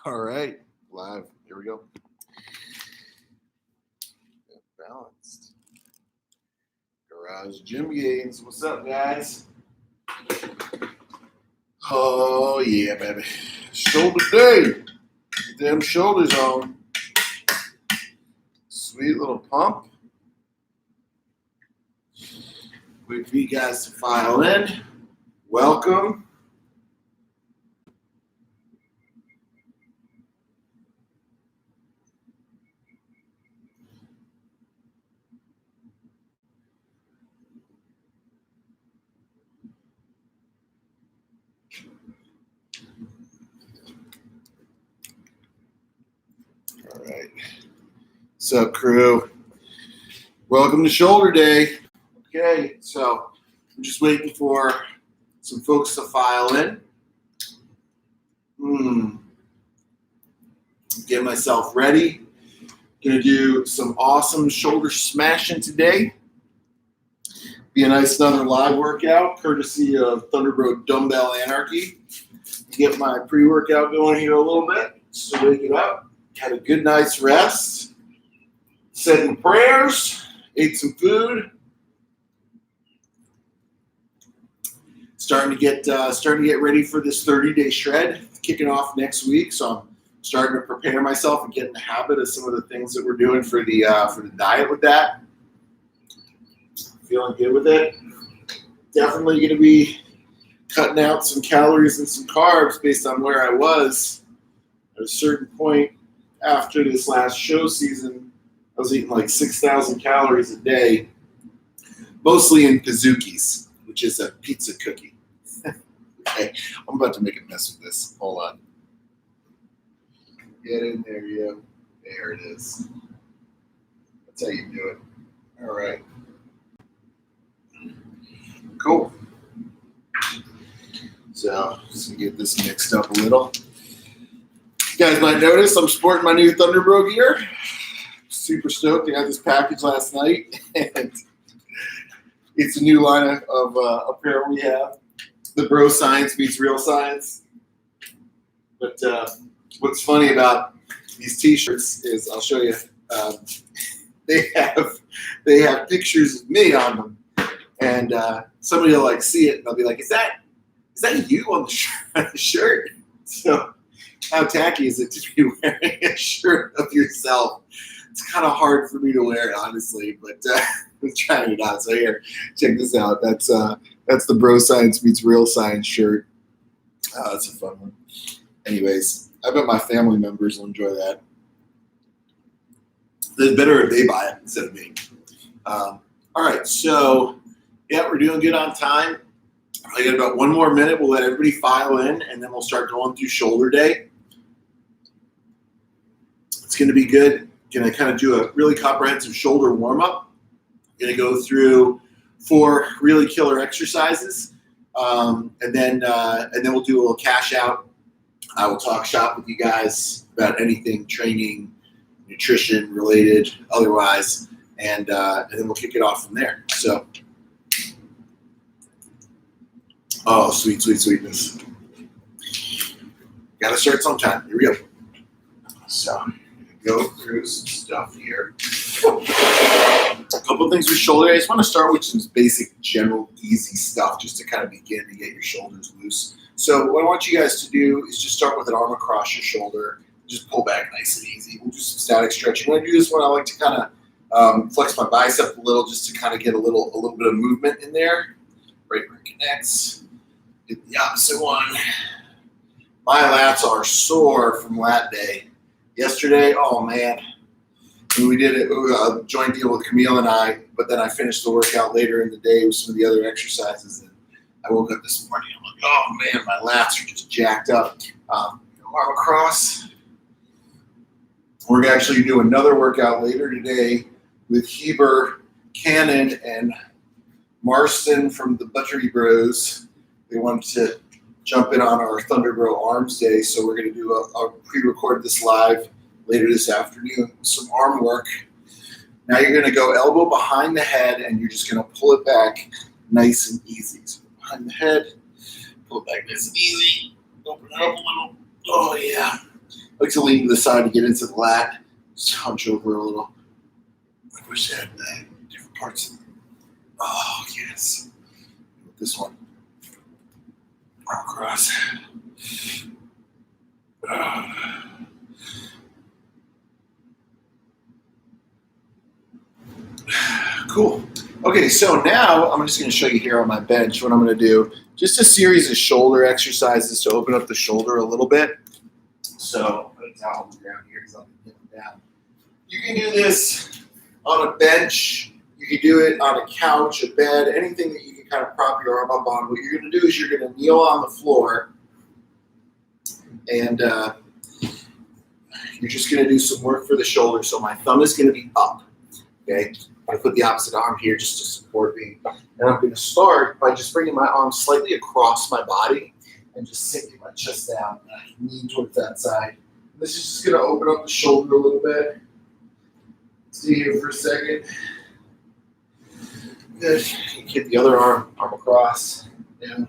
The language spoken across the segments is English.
All right, live. Here we go. Balanced. Garage gym gains. What's up, guys? Oh, yeah, baby. Shoulder day. Get them shoulders on. Sweet little pump. Wait for you guys to file in. Welcome. All right. What's up, crew? Welcome to shoulder day. Okay, so I'm just waiting for some folks to file in. Get myself ready. Gonna do some awesome shoulder smashing today. Be a nice another live workout, courtesy of Thundrbro Dumbbell Anarchy. Get my pre-workout going here a little bit, just to wake it up. Had a good night's rest. Said some prayers. Ate some food. Starting to get ready for this 30-day shred, kicking off next week. So I'm starting to prepare myself and get in the habit of some of the things that we're doing for the diet with that. Feeling good with it. Definitely going to be cutting out some calories and some carbs based on where I was. At a certain point after this last show season, I was eating like 6,000 calories a day, mostly in Pizookies, which is a pizza cookie. Okay, I'm about to make a mess with this. Hold on. Get in there, yeah. There it is. That's how you do it. All right. Cool. So, just gonna get this mixed up a little. You guys might notice I'm sporting my new Thundrbro gear. Super stoked. I got this package last night, and it's a new line of apparel we have. The bro science meets real science. But what's funny about these T-shirts is I'll show you. They have pictures of me on them, and somebody will like see it and they'll be like, "Is that you on the shirt?" So how tacky is it to be wearing a shirt of yourself? It's kind of hard for me to wear it, honestly, but I'm trying it out. So here, check this out. That's the Bro Science Meets Real Science shirt. That's a fun one. Anyways, I bet my family members will enjoy that. It's better if they buy it instead of me. All right, so yeah, we're doing good on time. I got about one more minute. We'll let everybody file in, and then we'll start going through shoulder day. It's going to be good. Going to kind of do a really comprehensive shoulder warm-up. Going to go through 4 really killer exercises, and then we'll do a little cash out. I will talk shop with you guys about anything training, nutrition related, otherwise, and then we'll kick it off from there. So, oh, sweet, sweet, sweetness. Got to start sometime. Here we go. So, go through some stuff here. A couple of things with shoulder. I just want to start with some basic, general, easy stuff just to kind of begin to get your shoulders loose. So what I want you guys to do is just start with an arm across your shoulder. Just pull back nice and easy. We'll do some static stretching. When I do this one, I like to kind of flex my bicep a little just to kind of get a little bit of movement in there. Right where it connects. Do the opposite one. My lats are sore from lat day. Yesterday, oh man, when we did it, a joint deal with Camille and I, but then I finished the workout later in the day with some of the other exercises, and I woke up this morning, I'm like, oh man, my lats are just jacked up. Arm across. We're actually going to do another workout later today with Heber, Cannon, and Marston from the Buttery Bros. They wanted to jump in on our Thundrbro Arms Day, so we're going to do a pre-record this live later this afternoon. Some arm work. Now you're going to go elbow behind the head, and you're just going to pull it back nice and easy. So behind the head, pull it back nice and easy. Open it up a little. Oh yeah. I like to lean to the side to get into the lat. Just hunch over a little. I wish I had different parts of it. Oh, yes. This one. Arm across. Cool. Okay, so now I'm just going to show you here on my bench what I'm going to do. Just a series of shoulder exercises to open up the shoulder a little bit. So put a towel on the ground here because I'll be getting down. You can do this on a bench. You can do it on a couch, a bed, anything that you can kind of prop your arm up on. What you're going to do is you're going to kneel on the floor and you're just going to do some work for the shoulder. So my thumb is going to be up. Okay, I put the opposite arm here just to support me. And I'm going to start by just bringing my arm slightly across my body and just sinking my chest down, knee towards that side. This is just going to open up the shoulder a little bit. Stay here for a second. Good. You get the other arm across. Down.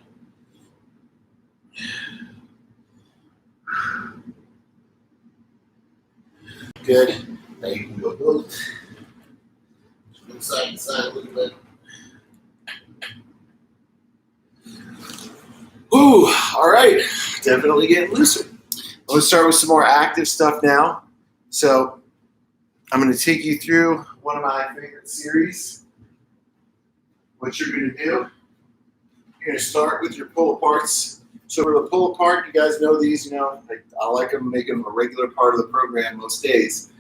Good. Now you can go both. Side to side a little bit. Ooh, all right. Definitely getting looser. Let's start with some more active stuff now. So I'm going to take you through one of my favorite series. What you're going to do, you're going to start with your pull-aparts. So for the pull-apart, you guys know these, I like them, make them a regular part of the program most days.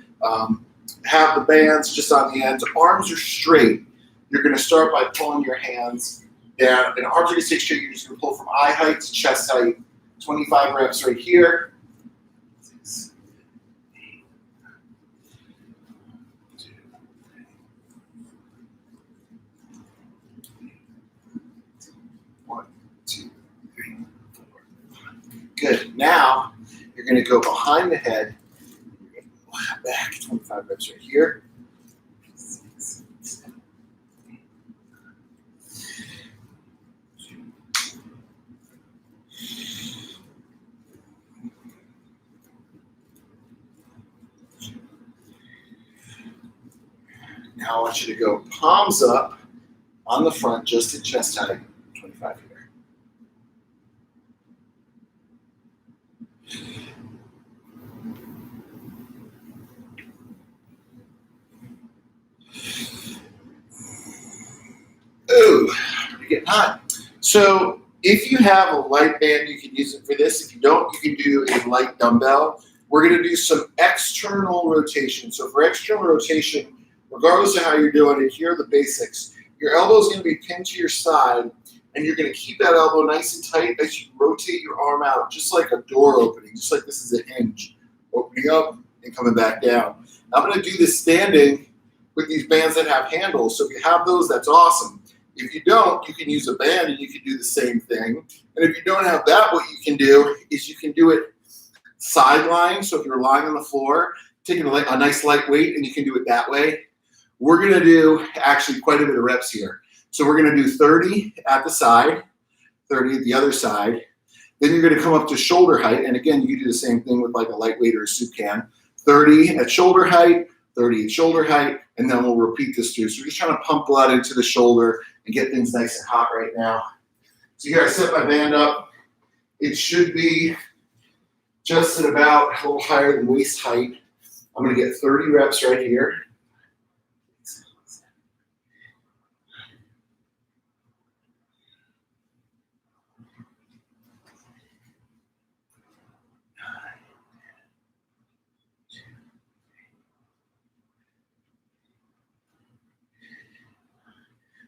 Have the bands just on the ends. Arms are straight. You're going to start by pulling your hands down. And arms are going to stay straight. You're just going to pull from eye height to chest height. 25 reps right here. 6, 8, 2, 1, 2, 3, 4, 5. Good. Now you're going to go behind the head. Back 25 reps right here. 6, 7, 8, 2. Now I want you to go palms up on the front, just at chest height, 25 here. Ooh, you're getting hot. So if you have a light band, you can use it for this. If you don't, you can do a light dumbbell. We're going to do some external rotation. So for external rotation, regardless of how you're doing it, here are the basics. Your elbow is going to be pinned to your side, and you're going to keep that elbow nice and tight as you rotate your arm out, just like a door opening, just like this is a hinge. Opening up and coming back down. I'm going to do this standing with these bands that have handles. So if you have those, that's awesome. If you don't, you can use a band and you can do the same thing. And if you don't have that, what you can do is you can do it side lying. So if you're lying on the floor, taking a nice light weight, and you can do it that way. We're going to do actually quite a bit of reps here. So we're going to do 30 at the side, 30 at the other side. Then you're going to come up to shoulder height. And again, you can do the same thing with like a lightweight or a soup can. 30 at shoulder height, 30 at shoulder height, and then we'll repeat this through. So we're just trying to pump blood into the shoulder and get things nice and hot right now. So here I set my band up. It should be just at about a little higher than waist height. I'm going to get 30 reps right here.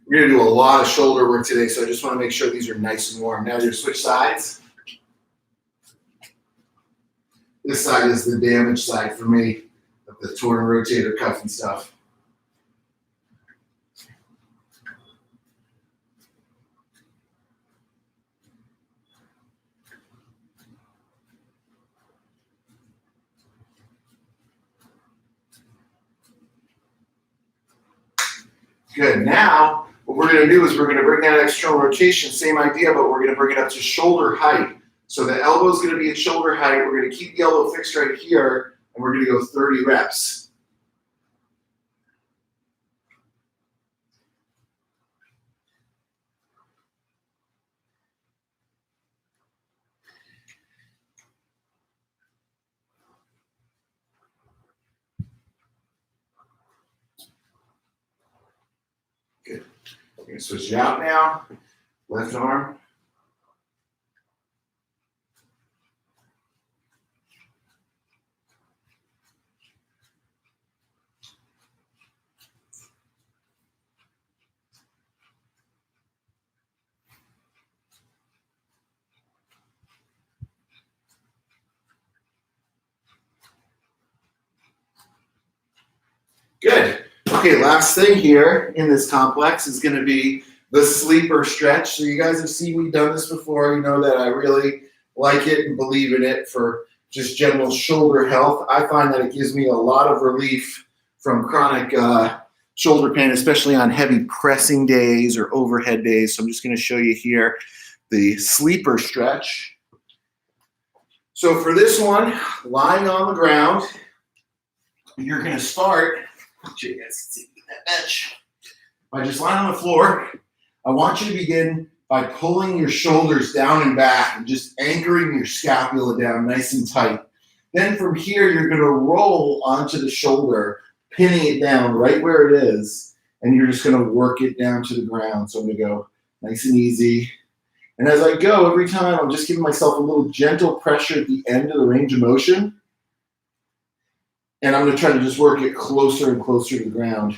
We're going to do a lot of shoulder work today, so I just want to make sure these are nice and warm. Now you're going to switch sides. This side is the damaged side for me, of the torn rotator cuff and stuff. Good. Now, what we're going to do is we're going to bring that external rotation, same idea, but we're going to bring it up to shoulder height. So the elbow is going to be at shoulder height. We're going to keep the elbow fixed right here, and we're going to go 30 reps. Good. We're going to switch it out now. Left arm. Good. Okay, last thing here in this complex is going to be the sleeper stretch. So you guys have seen me done this before. You know that I really like it and believe in it for just general shoulder health. I find that it gives me a lot of relief from chronic shoulder pain, especially on heavy pressing days or overhead days. So I'm just going to show you here the sleeper stretch. So for this one, lying on the ground, you're going to start. You guys can see that bench. By just lying on the floor, I want you to begin by pulling your shoulders down and back and just anchoring your scapula down nice and tight. Then from here, you're going to roll onto the shoulder, pinning it down right where it is, and you're just going to work it down to the ground. So I'm going to go nice and easy. And as I go, every time I'm just giving myself a little gentle pressure at the end of the range of motion. And I'm going to try to just work it closer and closer to the ground.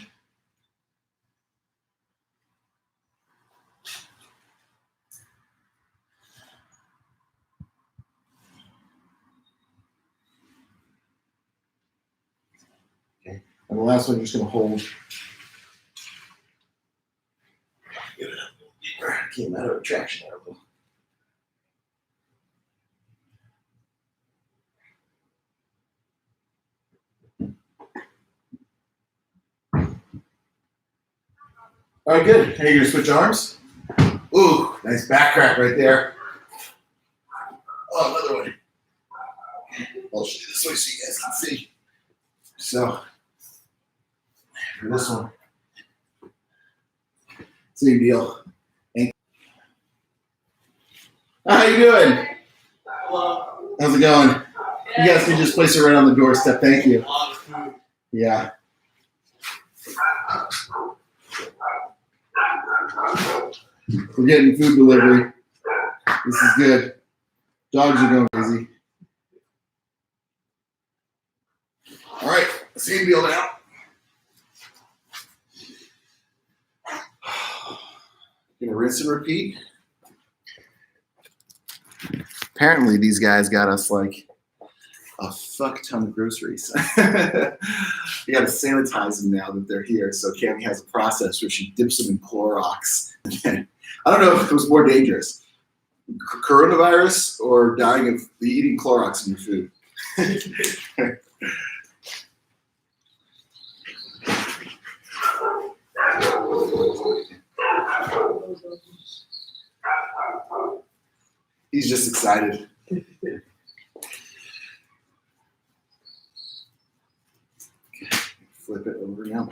Okay. And the last one, you're just going to hold. Get it up a little deeper. Came out of traction there a little. All right, good. Now you're gonna switch arms. Ooh, nice back crack right there. Oh, another one. I'll show you this way so you guys can see. So, for this one, same deal. How you doing? Hello. How's it going? You guys can just place it right on the doorstep. Thank you. Yeah. We're getting food delivery. This is good. Dogs are going crazy. All right, same deal now. Gonna rinse and repeat. Apparently, these guys got us like a fuck ton of groceries. You got to sanitize them now that they're here. So Cami has a process where she dips them in Clorox. I don't know if it was more dangerous, coronavirus or dying of eating Clorox in your food. He's just excited. Flip it over now.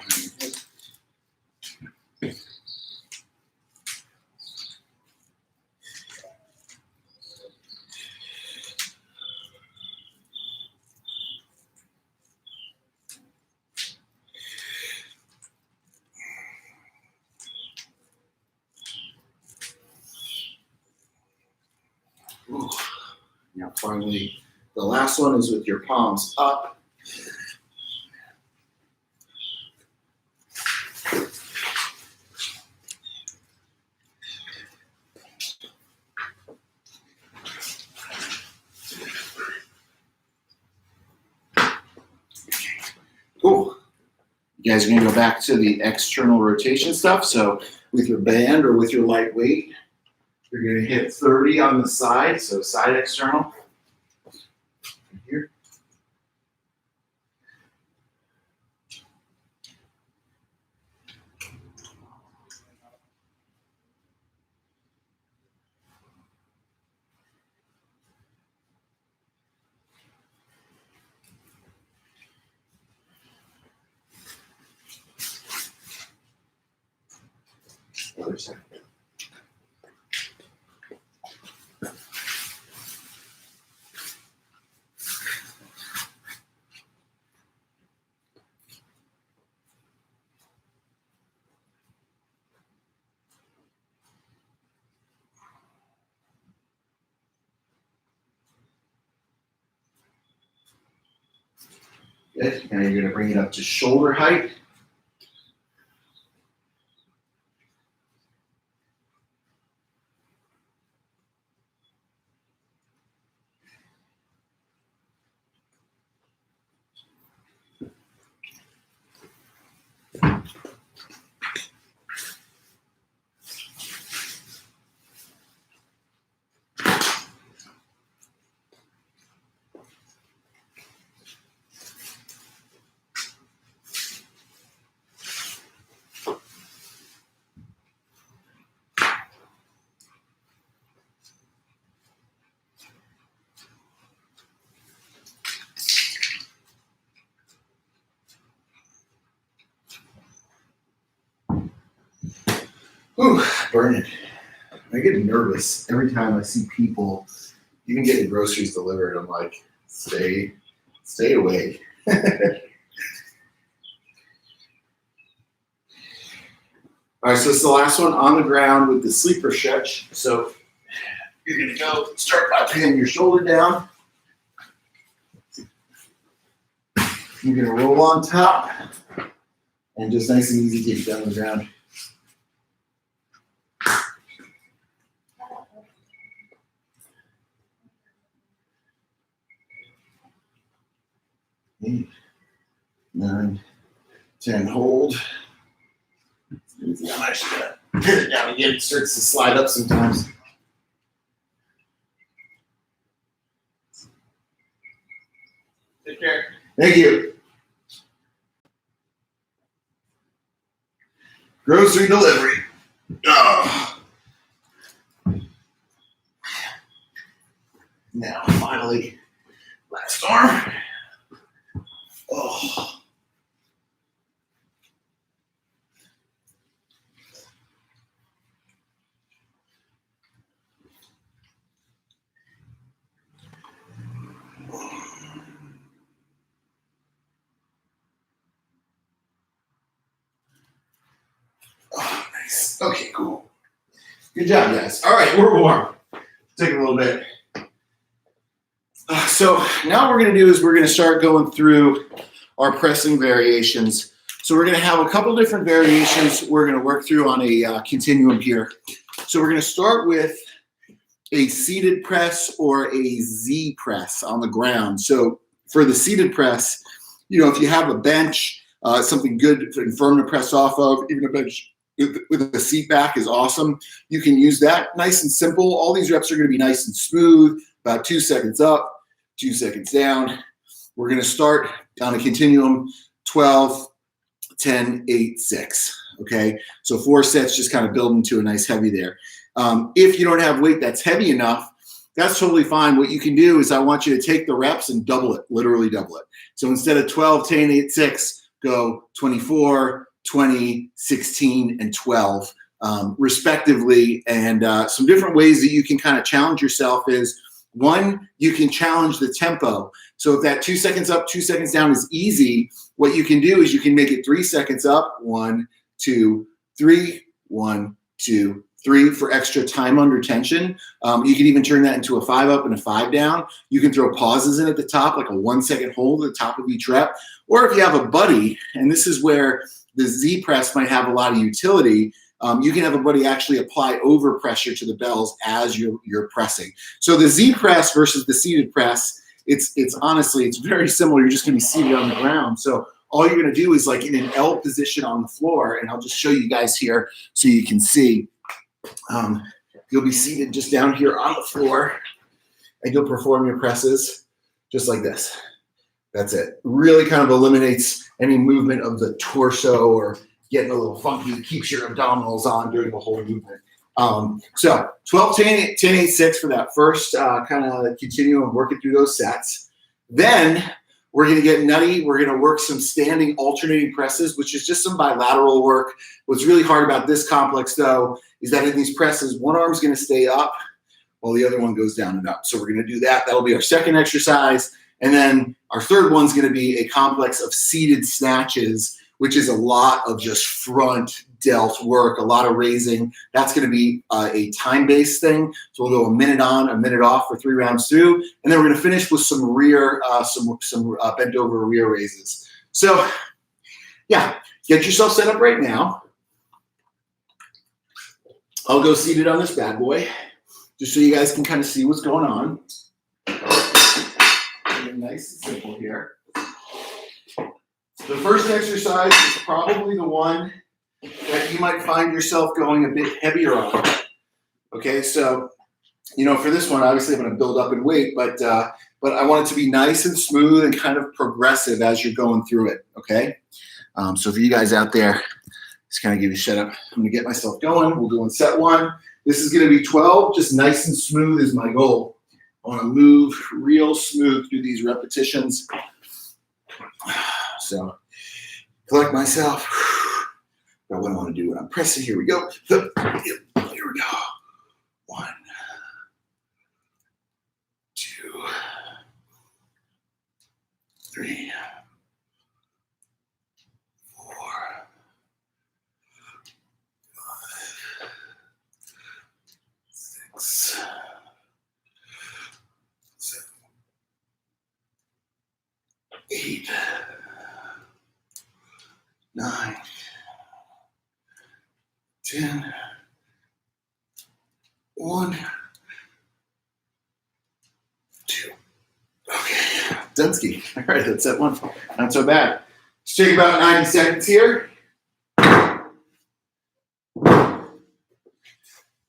Ooh. Now finally, the last one is with your palms up. Cool. You guys are going to go back to the external rotation stuff. So with your band or with your light weight, you're going to hit 30 on the side. So side external. Here. other side. Good. Now you're going to bring it up to shoulder height. Whew, burning. I get nervous every time I see people even getting groceries delivered. I'm like, stay away. All right, so it's the last one on the ground with the sleeper stretch. So you're gonna go start by pinning your shoulder down. You're gonna roll on top and just nice and easy get it down on the ground. Eight, 9, 10, hold. I'm actually gonna pin it down again. It starts to slide up sometimes. Take care. Thank you. Grocery delivery. Oh. Now, finally, last arm. Oh. Oh, nice. Okay, cool. Good job, guys. All right, we're warm. Take a little bit. So now what we're going to do is we're going to start going through our pressing variations. So we're going to have a couple different variations we're going to work through on a continuum here. So we're going to start with a seated press or a Z press on the ground. So for the seated press, you know, if you have a bench, something good and firm to press off of, even a bench with a seat back is awesome. You can use that. Nice and simple. All these reps are going to be nice and smooth, about 2 seconds up, 2 seconds down. We're going to start on a continuum, 12, 10, 8, 6. Okay, so 4 sets, just kind of build into a nice heavy there. If you don't have weight that's heavy enough, that's totally fine. What you can do is I want you to take the reps and double it, literally double it. So instead of 12, 10, 8, 6, go 24, 20, 16, and 12, respectively. And some different ways that you can kind of challenge yourself is, one, you can challenge the tempo. So if that 2 seconds up, 2 seconds down is easy, what you can do is you can make it 3 seconds up, 1, 2, 3, 1, 2, 3 for extra time under tension. You can even turn that into a 5 up and a 5 down. You can throw pauses in at the top, like a 1 second hold at the top of each rep. Or if you have a buddy, and this is where the Z press might have a lot of utility, you can have a buddy actually apply over pressure to the bells as you're pressing. So the Z press versus the seated press, it's honestly, it's very similar. You're just gonna be seated on the ground. So all you're gonna do is like in an L position on the floor, and I'll just show you guys here so you can see. You'll be seated just down here on the floor, and you'll perform your presses just like this. That's it. Really kind of eliminates any movement of the torso or getting a little funky, keeps your abdominals on during the whole movement. So 12, 10, 8, 6 for that first kind of continuum, working through those sets. Then We're going to get nutty. We're going to work some standing alternating presses, which is just some bilateral work. What's really hard about this complex, though, is that in these presses, one arm's going to stay up while the other one goes down and up. So we're going to do that. That'll be our second exercise. And then our third one's going to be a complex of seated snatches, which is a lot of just front delt work, a lot of raising. That's going to be a time-based thing. So we'll go a minute on, a minute off for 3 rounds through, and then we're going to finish with some rear, some bent over rear raises. So, yeah, get yourself set up right now. I'll go seated on this bad boy, just so you guys can kind of see what's going on. Nice and simple here. The first exercise is probably the one that you might find yourself going a bit heavier on. Okay, so, for this one, obviously I'm going to build up in weight, but I want it to be nice and smooth and kind of progressive as you're going through it, okay? So for you guys out there, just kind of give you a shut up. I'm going to get myself going. We'll go in set 1. This is going to be 12, just nice and smooth is my goal. I want to move real smooth through these repetitions. So, collect myself. Got what I want to do when I'm pressing. Here we go. Here we go. 1, 2, 3, 4, 5, 6, 7, 8, 9, 10, 1, 2. Okay, Dunsky. All right, that's that one. Not so bad. Let's take about 90 seconds here.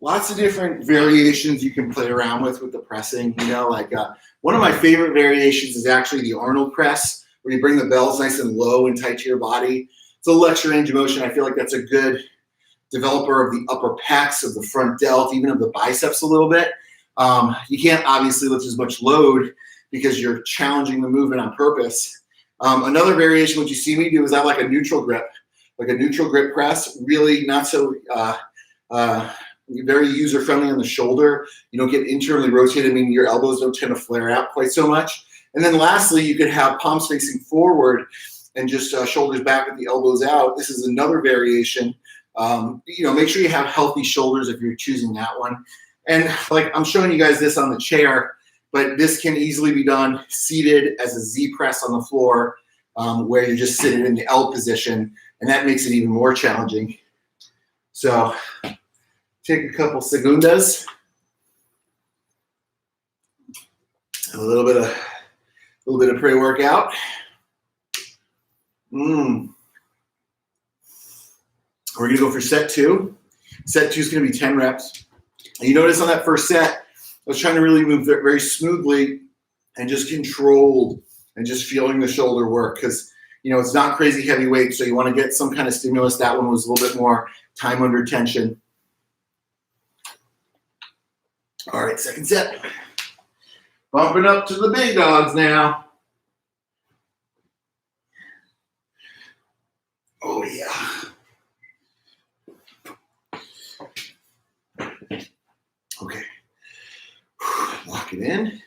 Lots of different variations you can play around with the pressing. One of my favorite variations is actually the Arnold press, where you bring the bells nice and low and tight to your body. It's a little extra range of motion. I feel like that's a good developer of the upper pecs, of the front delt, even of the biceps a little bit. You can't obviously lift as much load because you're challenging the movement on purpose. Another variation, what you see me do, is I like a neutral grip press. Really not so very user-friendly on the shoulder. You don't get internally rotated, meaning your elbows don't tend to flare out quite so much. And then lastly, you could have palms facing forward and just shoulders back with the elbows out. This is another variation. Make sure you have healthy shoulders if you're choosing that one. And like I'm showing you guys this on the chair, but this can easily be done seated as a Z press on the floor, where you're just sitting in the L position, and that makes it even more challenging. So take a couple segundas, a little bit of pre-workout. We're gonna go for set 2. Set 2 is gonna be 10 reps. And you notice on that first set, I was trying to really move very smoothly and just controlled and just feeling the shoulder work, because it's not crazy heavy weight, so you want to get some kind of stimulus. That one was a little bit more time under tension. All right, second set. Bumping up to the big dogs now. Oh, yeah. Okay. Lock it in.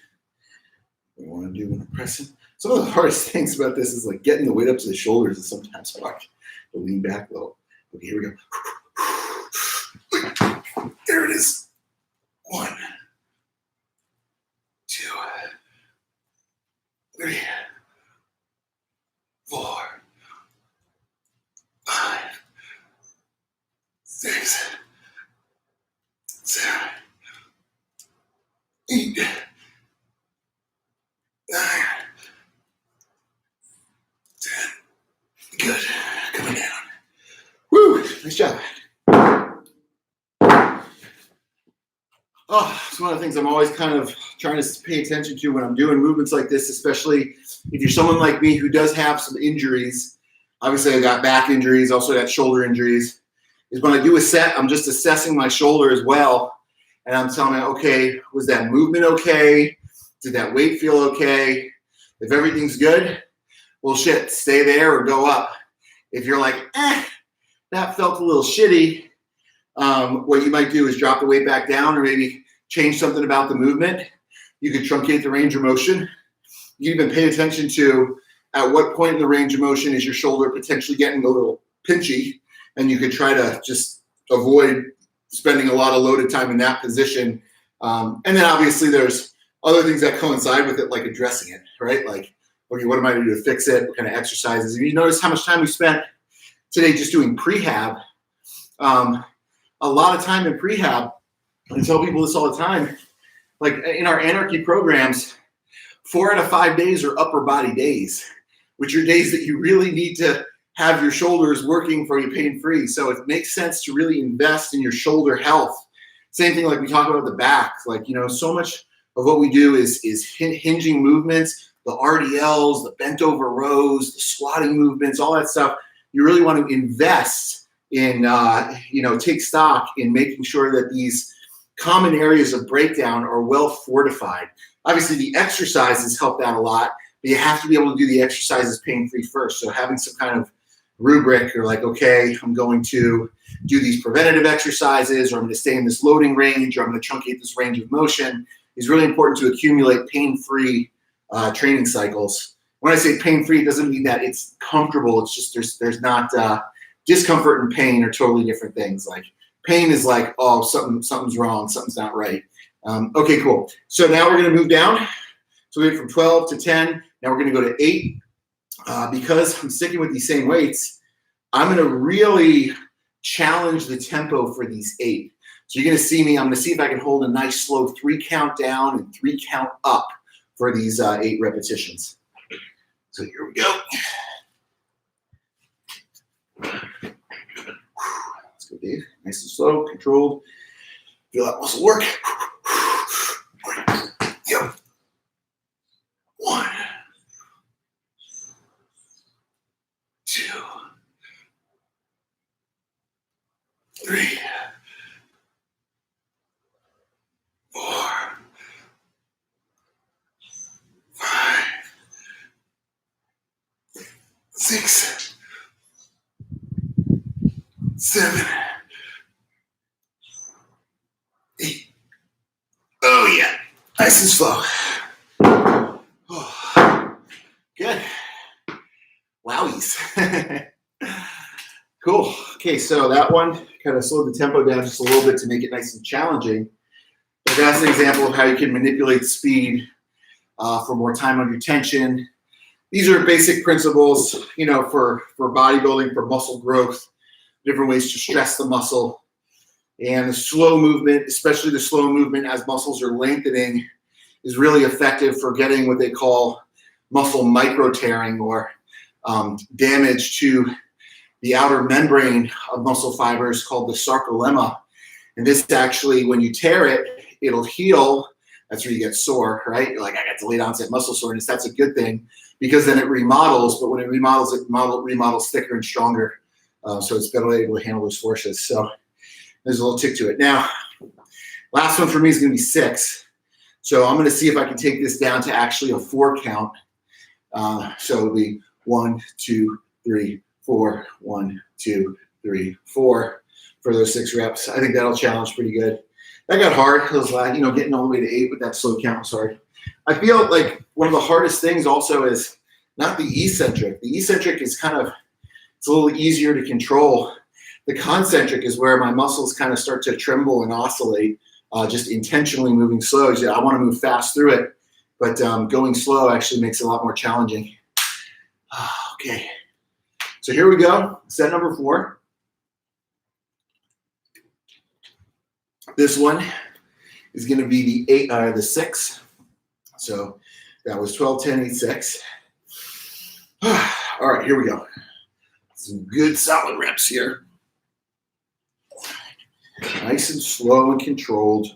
What we want to do when I'm pressing. Some of the hardest things about this is like getting the weight up to the shoulders is sometimes hard. To lean back low. Okay, here we go. There it is. 1, 2, 3, 4, 5, 6, 7, 8, 9, 10. Good. Coming down. Woo! Nice job. Oh, it's one of the things I'm always kind of trying to pay attention to when I'm doing movements like this, especially if you're someone like me who does have some injuries. Obviously, I got back injuries, also got shoulder injuries. Is when I do a set, I'm just assessing my shoulder as well. And I'm telling me, was that movement okay? Did that weight feel okay? If everything's good, well, shit, stay there or go up. If you're like, that felt a little shitty, what you might do is drop the weight back down or maybe change something about the movement. You could truncate the range of motion. You even pay attention to at what point in the range of motion is your shoulder potentially getting a little pinchy, and you could try to just avoid spending a lot of loaded time in that position. And then obviously there's other things that coincide with it, like addressing it, right? Like, okay, what am I going to do to fix it? What kind of exercises? And you notice how much time we spent today just doing prehab. A lot of time in prehab. I tell people this all the time. Like in our anarchy programs, 4 out of 5 days are upper body days, which are days that you really need to have your shoulders working for you pain-free. So it makes sense to really invest in your shoulder health. Same thing like we talk about the back. Like, you know, so much of what we do is hinging movements, the RDLs, the bent over rows, the squatting movements, all that stuff. You really want to invest in, take stock in making sure that these common areas of breakdown are well fortified. Obviously, the exercises help that a lot, but you have to be able to do the exercises pain-free first. So having some kind of rubric, or like, okay, I'm going to do these preventative exercises, or I'm going to stay in this loading range, or I'm going to truncate this range of motion, is really important to accumulate pain-free training cycles. When I say pain-free, it doesn't mean that it's comfortable. It's just there's not discomfort and pain are totally different things. Like pain is like, oh, something's wrong, something's not right. Okay, cool. So now we're going to move down. So we went from 12 to 10. Now we're going to go to 8. Because I'm sticking with these same weights, I'm going to really challenge the tempo for these 8. So you're going to see me, I'm going to see if I can hold a nice slow 3 count down and 3 count up for these 8 repetitions. So here we go. Let's go, Dave. Nice and slow, controlled. Feel that muscle work. Yep. 1, 2, 3, 4, 5, 6, 7, 8. Oh yeah, nice and slow. Oh, good. Wowies. Cool. Okay, so that one kind of slowed the tempo down just a little bit to make it nice and challenging. But that's an example of how you can manipulate speed for more time under tension. These are basic principles, you know, for bodybuilding, for muscle growth, different ways to stress the muscle. And the slow movement, especially the slow movement as muscles are lengthening, is really effective for getting what they call muscle micro tearing, or damage to the outer membrane of muscle fibers called the sarcolemma. And this actually, when you tear it, it'll heal. That's where you get sore, right? You're like, I got delayed onset muscle soreness. That's a good thing because then it remodels. But when it remodels thicker and stronger. So it's better able to handle those forces. So there's a little tick to it. Now, last one for me is going to be 6. So I'm going to see if I can take this down to actually a 4 count. So it'll be 1, 2, 3, 4, 1, 2, 3, 4 for those 6 reps. I think that'll challenge pretty good. That got hard because getting all the way to 8 with that slow count was hard. I feel like one of the hardest things also is not the eccentric. The eccentric is it's a little easier to control. The concentric is where my muscles kind of start to tremble and oscillate, just intentionally moving slow. I want to move fast through it, but going slow actually makes it a lot more challenging. Okay, so here we go. Set number 4. This one is going to be the 6. So that was 12, 10, 8, 6. All right, here we go. Some good solid reps here. Nice and slow and controlled.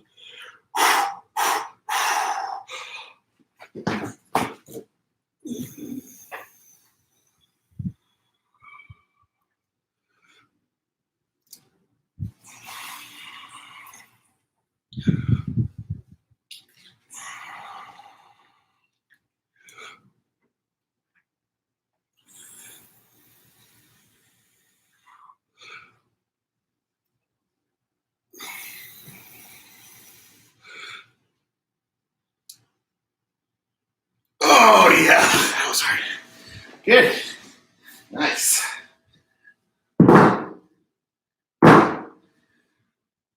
Good. Nice.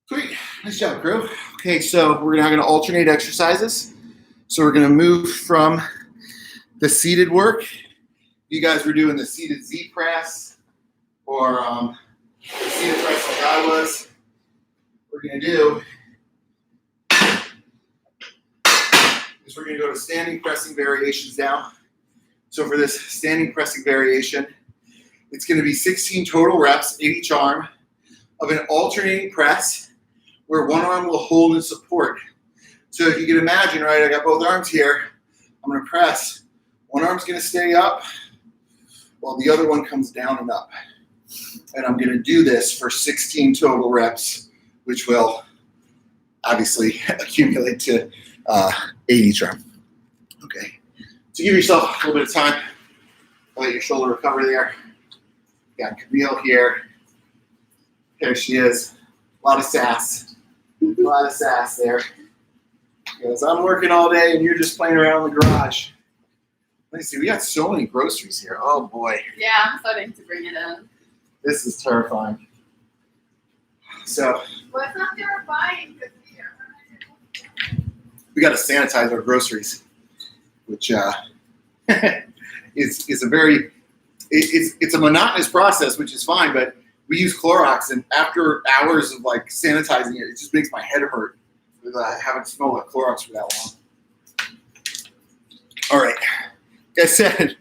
Sweet. Nice job, crew. Okay, so we're now going to alternate exercises. So we're going to move from the seated work. You guys were doing the seated Z press or the seated press like I was. What we're going to do is we're going to go to standing pressing variations now. So for this standing pressing variation, it's going to be 16 total reps in each arm of an alternating press where one arm will hold and support. So if you can imagine, right, I got both arms here. I'm going to press. One arm's going to stay up while the other one comes down and up. And I'm going to do this for 16 total reps, which will obviously accumulate to 8 each arm. Okay. So give yourself a little bit of time. Let your shoulder recover there. Got Camille here. There she is. A lot of sass. A lot of sass there. Because I'm working all day and you're just playing around in the garage. Let me see. We got so many groceries here. Oh boy. Yeah, I'm starting to bring it in. This is terrifying. So. Well, it's not terrifying. We got to sanitize our groceries, which is a very, it's a monotonous process, which is fine, but we use Clorox, and after hours of like sanitizing it, it just makes my head hurt with having smelled like Clorox for that long. All right, like I said,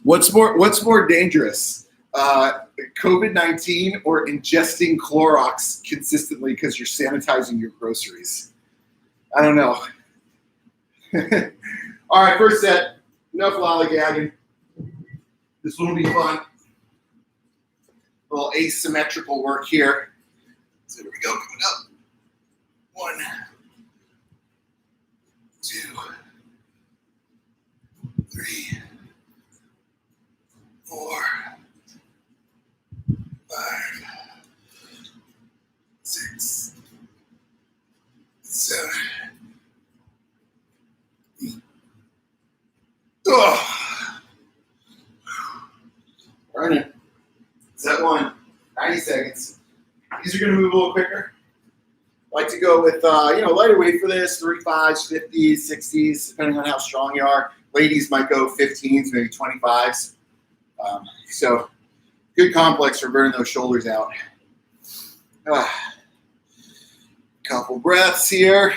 what's more dangerous, COVID-19 or ingesting Clorox consistently because you're sanitizing your groceries? I don't know. All right, first set. Enough lollygagging. This one will be fun. A little asymmetrical work here. So here we go, coming up. 1, 2, 3, 4, 5, 6, 7. Oh. Burning. Set 1, 90 seconds. These are going to move a little quicker. I like to go with lighter weight for this, 35s, 50s, 60s, depending on how strong you are. Ladies might go 15s, maybe 25s. So good complex for burning those shoulders out. Couple breaths here.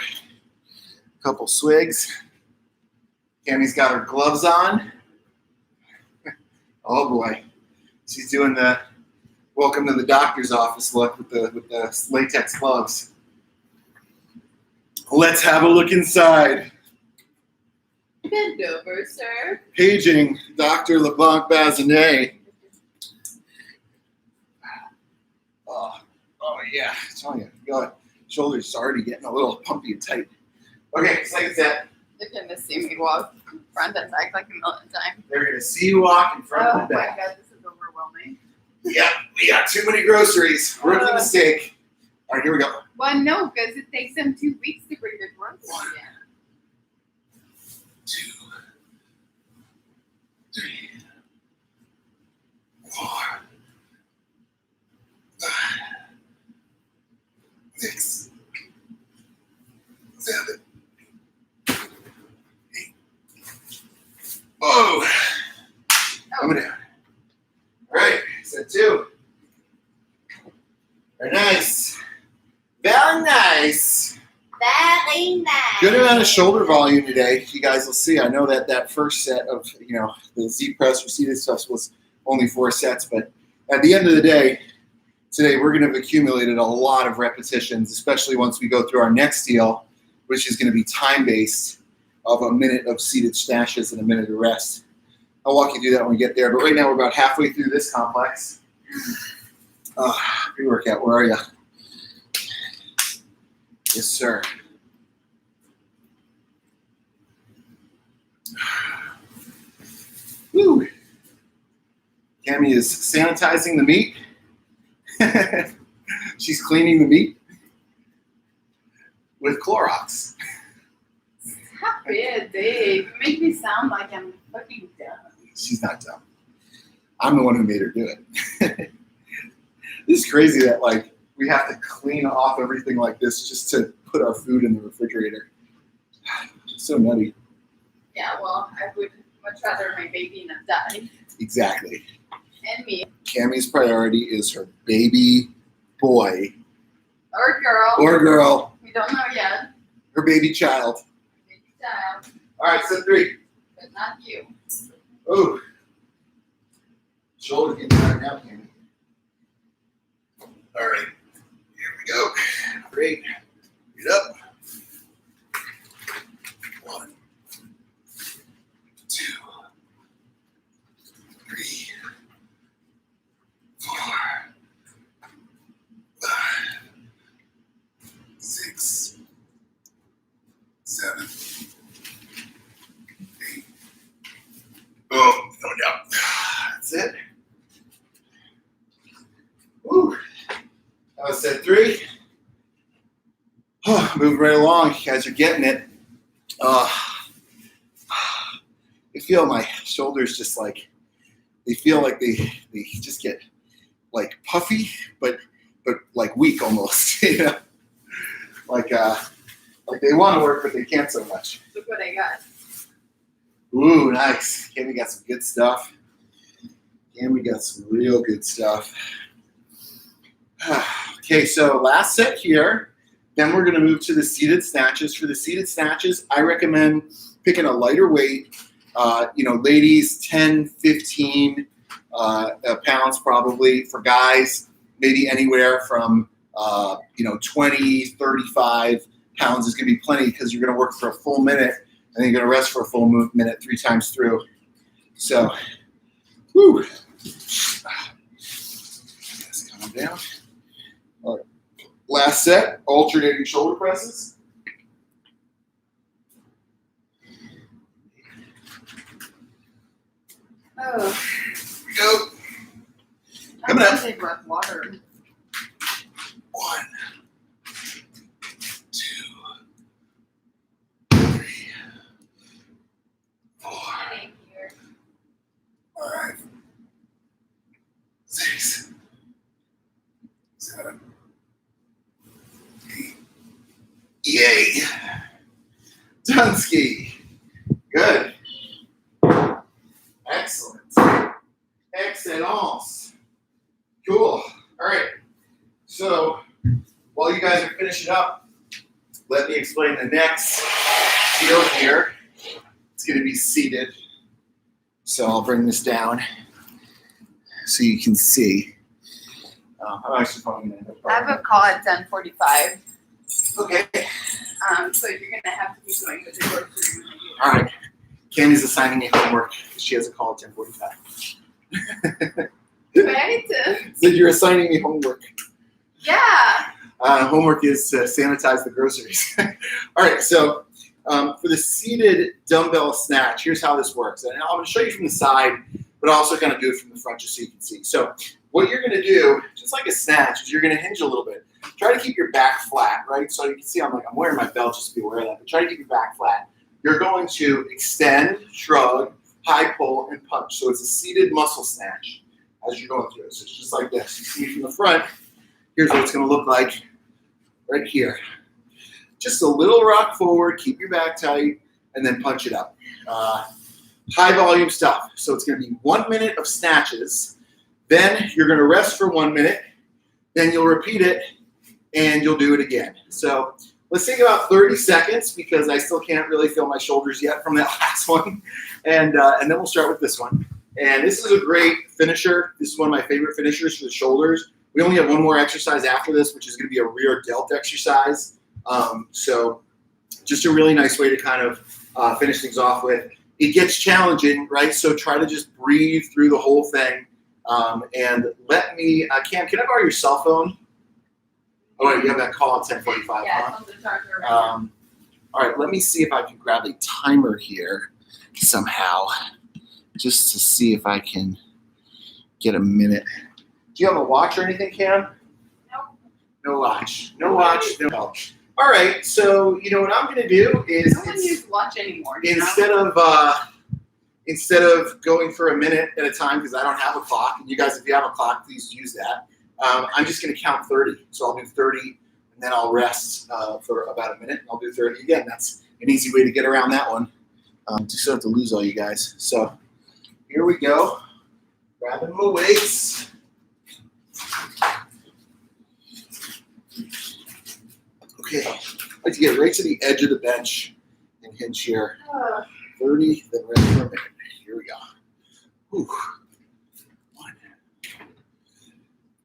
Couple swigs. Cammy's got her gloves on. Oh boy. She's doing the welcome to the doctor's office look with the latex gloves. Let's have a look inside. Bend over, sir. Paging Dr. LeBlanc-Bazinet. Oh yeah, I'm telling you, your shoulders are already getting a little pumpy and tight. Okay, second set. They're going to see me walk front and back like a million times. They're going to see you walk in front and back. Oh my God, this is overwhelming. Yeah, we got too many groceries. Rookie mistake. All right, here we go. Well, no, because it takes them 2 weeks to bring their groceries 1, in. 2, 3, 4, 5, 6, 7, 8. Whoa. Coming down. All right, set 2. Very nice. Very nice. Very nice. Good amount of shoulder volume today. You guys will see. I know that first set of, the Z press or seated stuff was only 4 sets, but at the end of the day, today we're going to have accumulated a lot of repetitions, especially once we go through our next deal, which is going to be time-based of a minute of seated snatches and a minute of rest. I'll walk you through that when we get there, but right now we're about halfway through this complex. Pre-workout, where are you? Yes, sir. Woo. Cammy is sanitizing the meat. She's cleaning the meat with Clorox. Stop it, Dave. You make me sound like I'm fucking dumb. She's not dumb. I'm the one who made her do it. This is crazy that like we have to clean off everything like this just to put our food in the refrigerator. It's so nutty. Yeah, well, I would much rather my baby not die. Exactly. And me. Cammie's priority is her baby boy Or girl. or girl, We don't know yet. her baby child. Baby child. All right, set 3. But not you. Ooh. Shoulder getting tired now, Cammie. All right, here we go. Great. Get up. 1, 2, 3, 4, 5, 6, 7, 8. Oh, going down. That's it. Woo. That was set 3. Moving right along. You guys are getting it. I feel my shoulders just like, they feel like they just get like puffy, but like weak almost, you know? Like they want to work, but they can't so much. Look what I got. Ooh, nice. Cammie got some good stuff. Cammie got some real good stuff. Okay, so last set here. Then we're going to move to the seated snatches. For the seated snatches, I recommend picking a lighter weight. Ladies, 10, 15 pounds probably. For guys, maybe anywhere from 20, 35 pounds is going to be plenty because you're going to work for a full minute and then you're going to rest for a full minute 3 times through. So, whoo. Let's calm down. All right. Last set, alternating shoulder presses. Oh. Here we go. I'm Coming up. They brought water. 1, 2, 3, 4, Thank you. 5, 6, 7, 8. Yay. Dunsky. Good. Excellent. Excellence. Cool. All right. So while you guys are finishing up, let me explain the next deal here. It's going to be seated. So I'll bring this down so you can see. I'm actually probably going to I have a call at 10:45. Okay. So you're gonna have to be going with the grocery when I do. All right. Cammie's assigning me homework. She has a call at 10:45. Right? Said you're assigning me homework. Yeah. Homework is to sanitize the groceries. All right, so for the seated dumbbell snatch, here's how this works. And I'm going to show you from the side, but I'll also kind of do it from the front just so you can see. So what you're going to do, just like a snatch, is you're going to hinge a little bit. Try to keep your back flat, right? So you can see I'm wearing my belt just to be aware of that, but try to keep your back flat. You're going to extend, shrug, high pull, and punch. So it's a seated muscle snatch as you're going through it. So it's just like this. You see from the front, here's what it's going to look like right here. Just a little rock forward, keep your back tight, and then punch it up. High volume stuff. So it's going to be 1 minute of snatches. Then you're going to rest for 1 minute. Then you'll repeat it, and you'll do it again. So let's take about 30 seconds because I still can't really feel my shoulders yet from that last one. And then we'll start with this one. And this is a great finisher. This is one of my favorite finishers for the shoulders. We only have one more exercise after this, which is going to be a rear delt exercise. So just a really nice way to kind of finish things off with. It gets challenging, right? So try to just breathe through the whole thing. And let me, Cam, can I borrow your cell phone? Oh, wait, you have that call at 10:45, Yeah, huh? it's on the charger right now. All right, let me see if I can grab a timer here somehow, just to see if I can get a minute. Do you have a watch or anything, Cam? Nope. No watch. No watch, no help. All right, so you know what I'm going to do is No one uses watch anymore. You know? instead of instead of going for a minute at a time, because I don't have a clock, and you guys, if you have a clock, please use that. I'm just going to count 30. So I'll do 30, and then I'll rest for about a minute, and I'll do 30 again. That's an easy way to get around that one. Just don't have to lose all you guys. So here we go. Grabbing my weights. Okay, I'd like to get right to the edge of the bench and hinge here. 30, then rest for a minute. Here we go. Whew. 1,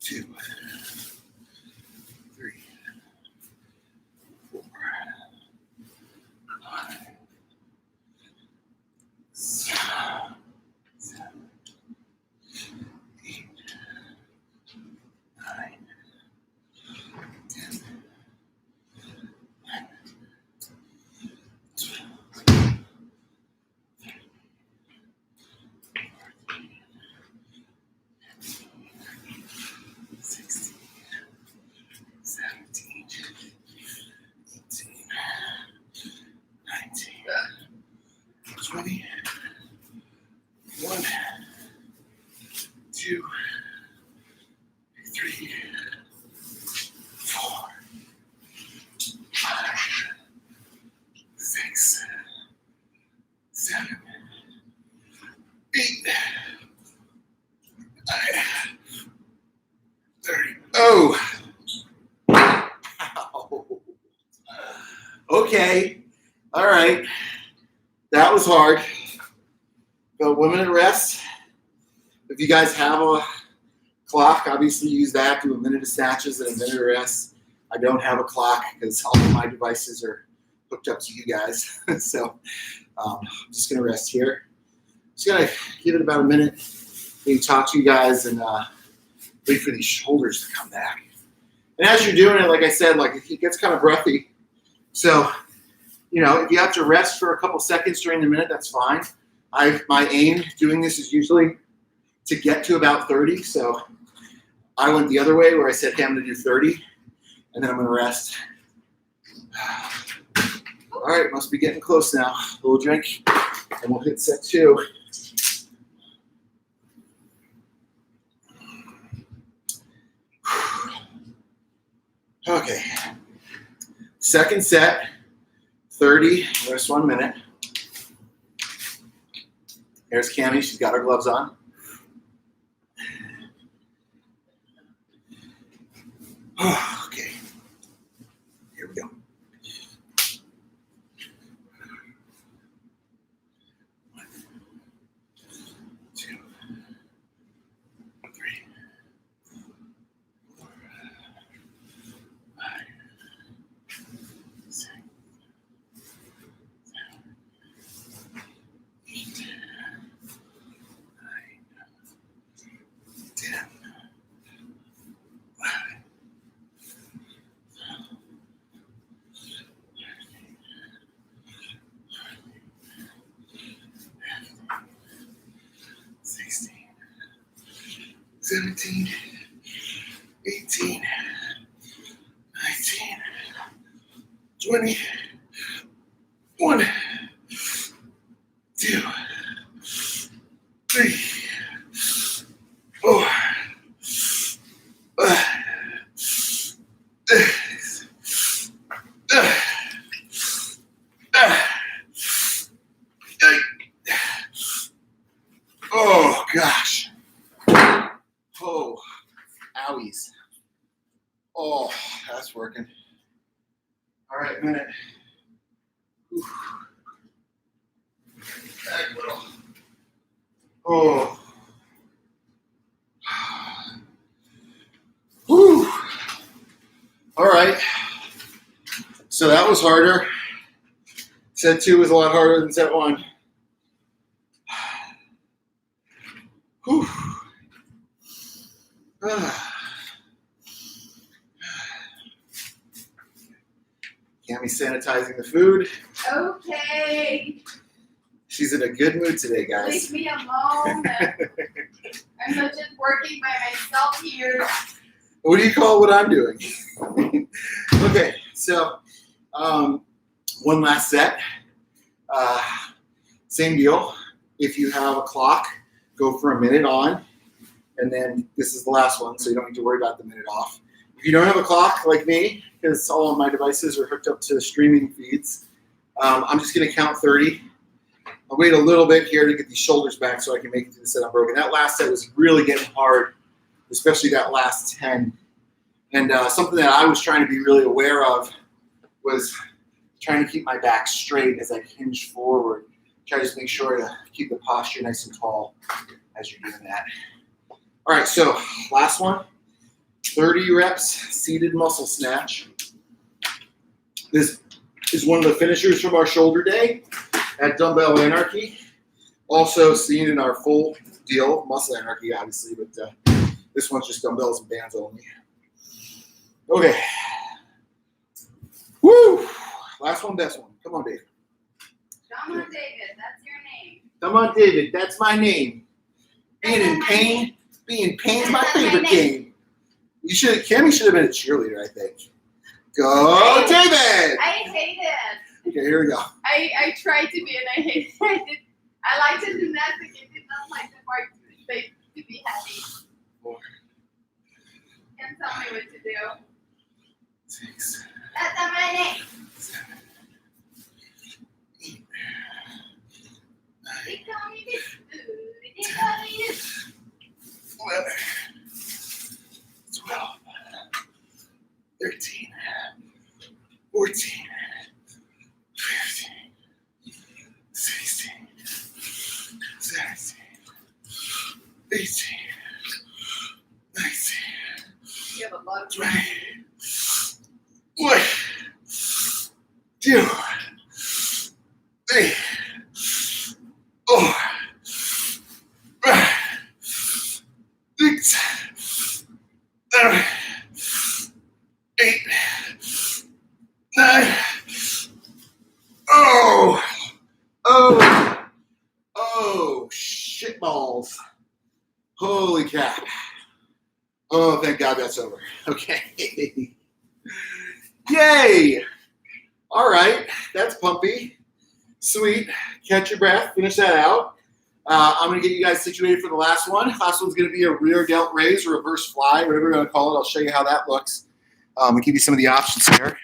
2, 3, 4, 5, 6, 7, 8, 9, 10, 20, 1, 2, 3, 4, 5, 6, 7, 8, 9, 30. Oh! Ow. Okay. All right. That was hard. But 1 minute rest. If you guys have a clock, obviously use that. Do a minute of snatches and a minute of rest. I don't have a clock because all of my devices are hooked up to you guys. So I'm just going to rest here. Just going to give it about a minute. Maybe talk to you guys and wait for these shoulders to come back. And as you're doing it, like I said, like it gets kind of breathy. So, you know, if you have to rest for a couple seconds during the minute, that's fine. My aim doing this is usually to get to about 30. So I went the other way where I said, hey, I'm going to do 30, and then I'm going to rest. All right, must be getting close now. A little drink, and we'll hit set 2. Okay, second set. 30, rest 1 minute. There's Cammie, she's got her gloves on. Okay, here we go. 1, 2, 3, 4, 5, 6, 8, 9, 10, 11, 16, 17, 18, 19, 20, 1, 2, 3, 4, 5, 6, 8. Oh gosh. Oh, owies. Oh, that's working. All right, minute. Whew. Back little. Oh. Whew. All right. So that was harder. Set 2 was a lot harder than set 1. Whew. Cammie sanitizing the food. Okay. She's in a good mood today, guys. Leave me alone. I'm just working by myself here. What do you call what I'm doing? Okay, so one last set. Same deal. if you have a clock, go for a minute on, and then this is the last one, so you don't need to worry about the minute off. If you don't have a clock like me, because all of my devices are hooked up to streaming feeds, I'm just going to count 30. I'll wait a little bit here to get these shoulders back so I can make it to the set unbroken. That last set was really getting hard, especially that last 10. And something that I was trying to be really aware of was trying to keep my back straight as I hinge forward. Try to just make sure to keep the posture nice and tall as you're doing that. All right, so last one, 30 reps seated muscle snatch. This is one of the finishers from our shoulder day at Dumbbell Anarchy. Also seen in our full deal, Muscle Anarchy, obviously, but this one's just dumbbells and bands only. Okay. Woo! Last one, best one. Come on, Dave. Come on, David. That's your name. Come on, David. That's my name. Being in pain is my favorite game. Cammy should have been a cheerleader, I think. Go, David! I hate it. Okay, here we go. I tried to be and I hate it. I like the gymnastics. I did not like the part to be happy. 4. Can't tell me what to do. 6. That's not my name. 7. 8. 9. They call me this food. They call me this. 11. 12. 13. 14. 15. 16. 17. 18. 19. You have a lot of 20. 1. 2. 3. 4. 5. 6. 7. 8. 9. Oh, shit balls. Holy crap. Oh, thank God that's over. Okay. Yay. All right. That's pumpy. Sweet. Catch your breath. Finish that out. I'm going to get you guys situated for the last one. Last one's going to be a rear delt raise or reverse fly, whatever you're going to call it. I'll show you how that looks. I'll give you some of the options here.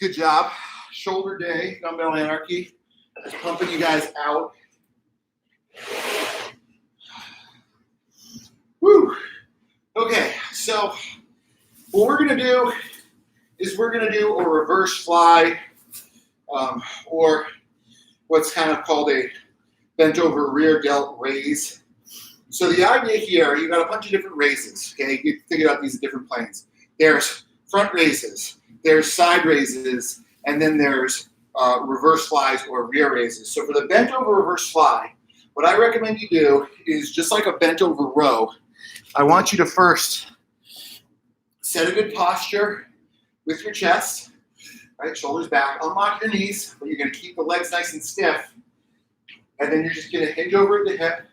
Good job. Shoulder day, Dumbbell Anarchy. Just pumping you guys out. Woo. Okay, so what we're going to do is we're going to do a reverse fly or what's kind of called a bent over rear delt raise. So the idea here, you've got a bunch of different raises, okay? You think about these different planes. There's front raises, there's side raises, and then there's reverse flies or rear raises. So for the bent over reverse fly, what I recommend you do is just like a bent over row, I want you to first set a good posture with your chest, right? Shoulders back, unlock your knees, but you're gonna keep the legs nice and stiff. And then you're just gonna hinge over at the hip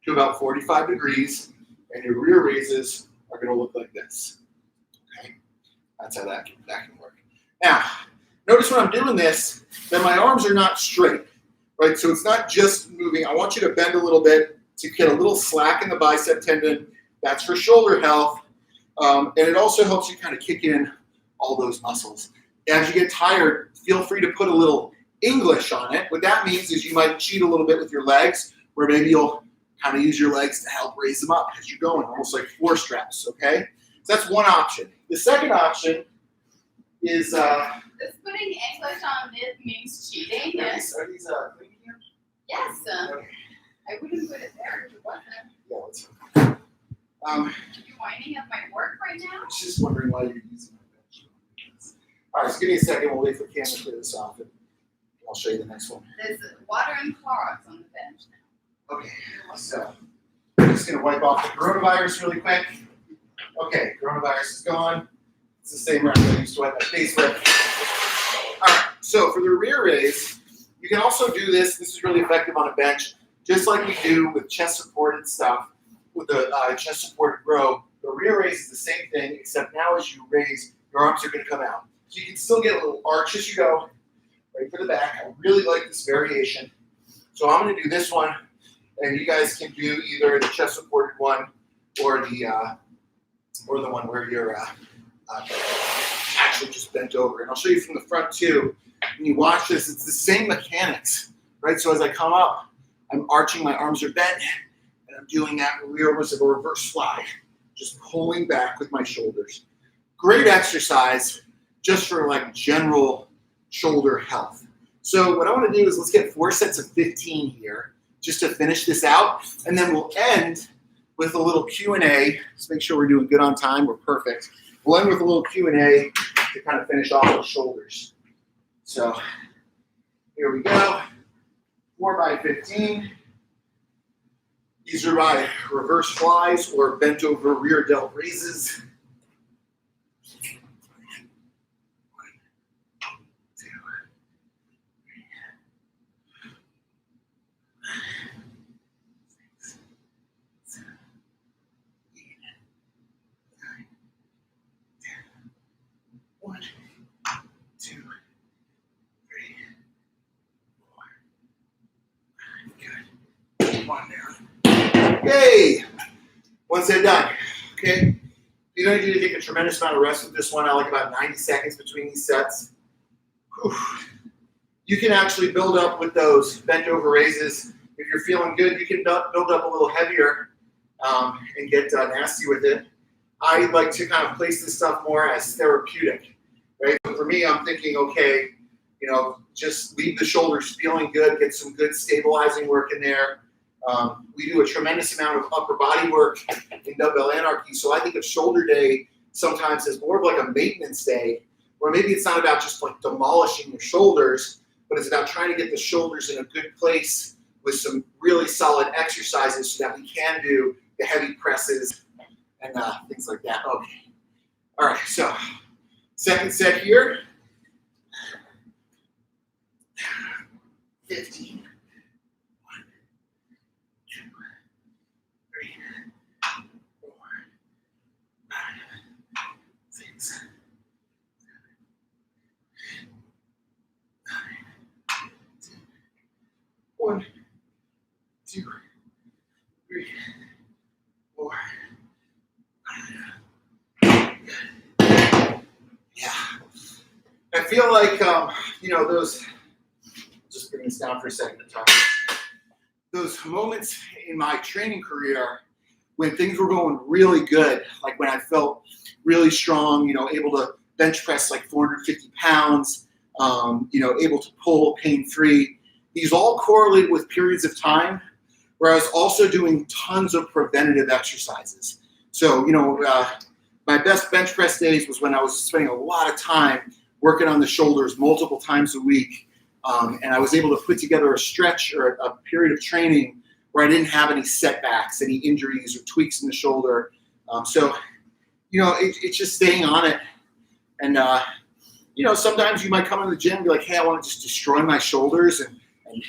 to about 45 degrees, and your rear raises are gonna look like this, okay? That's how that can work. Now, notice when I'm doing this, that my arms are not straight, right? So it's not just moving. I want you to bend a little bit to get a little slack in the bicep tendon. That's for shoulder health. And it also helps you kind of kick in all those muscles. As you get tired, feel free to put a little English on it. What that means is you might cheat a little bit with your legs, where maybe you'll kind of use your legs to help raise them up as you're going, almost like force straps, okay? So that's one option. The second option is... Does putting English on it means cheating? Yes. Are these clean here? Yes. Okay. I wouldn't put it there if it wasn't. Yeah, let's... Are you whining at my work right now? I was just wondering why you're using my bench. All right, so give me a second. We'll wait for Cam to clear this off, and I'll show you the next one. There's water and Clorox on the bench now. Okay, so I'm just going to wipe off the coronavirus really quick. Okay, coronavirus is gone. It's the same rep I used to wipe my face with. All right, so for the rear raise, you can also do this. This is really effective on a bench, just like we do with chest supported stuff. With the chest supported row, the rear raise is the same thing, except now as you raise, your arms are going to come out. So you can still get a little arch as you go, right for the back. I really like this variation. So I'm going to do this one, and you guys can do either the chest supported one or the one where you're actually just bent over. And I'll show you from the front too. When you watch this, it's the same mechanics, right? So as I come up, I'm arching, my arms are bent, and I'm doing that almost like a reverse fly, just pulling back with my shoulders. Great exercise just for like general shoulder health. So what I want to do is let's get 4 sets of 15 here just to finish this out, and then we'll end with a little Q&A. Let's make sure we're doing good on time. We're perfect. We'll end with a little Q&A to kind of finish off the shoulders. So here we go. 4 by 15. These are my reverse flies or bent over rear delt raises. 1, 2, 3, 6, 7, 8, 9, 10. 1, 2, 3, 4. Good. One down. Yay! One set done. Okay. You don't need to take a tremendous amount of rest with this one. I like about 90 seconds between these sets. Whew. You can actually build up with those bent over raises. If you're feeling good, you can build up a little heavier and get nasty with it. I like to kind of place this stuff more as therapeutic, right? So for me, I'm thinking, okay, you know, just leave the shoulders feeling good, get some good stabilizing work in there. We do a tremendous amount of upper body work in Dumbbell Anarchy, so I think of shoulder day sometimes as more of like a maintenance day, where maybe it's not about just like demolishing your shoulders, but it's about trying to get the shoulders in a good place with some really solid exercises so that we can do the heavy presses and things like that. Okay. All right, so second set here. 15. 1, 2, 3, 4, 5, 6, 7, 9, 10. 1, 2, 3, 4, 5. Yeah. I feel like, you know, those, just bring this down for a second to talk. Those moments in my training career when things were going really good, like when I felt really strong, you know, able to bench press like 450 pounds, you know, able to pull pain-free. These all correlated with periods of time where I was also doing tons of preventative exercises. So, you know, my best bench press days was when I was spending a lot of time working on the shoulders multiple times a week. And I was able to put together a stretch or a period of training where I didn't have any setbacks, any injuries or tweaks in the shoulder. So, you know, it's just staying on it. And, you know, sometimes you might come in the gym and be like, hey, I want to just destroy my shoulders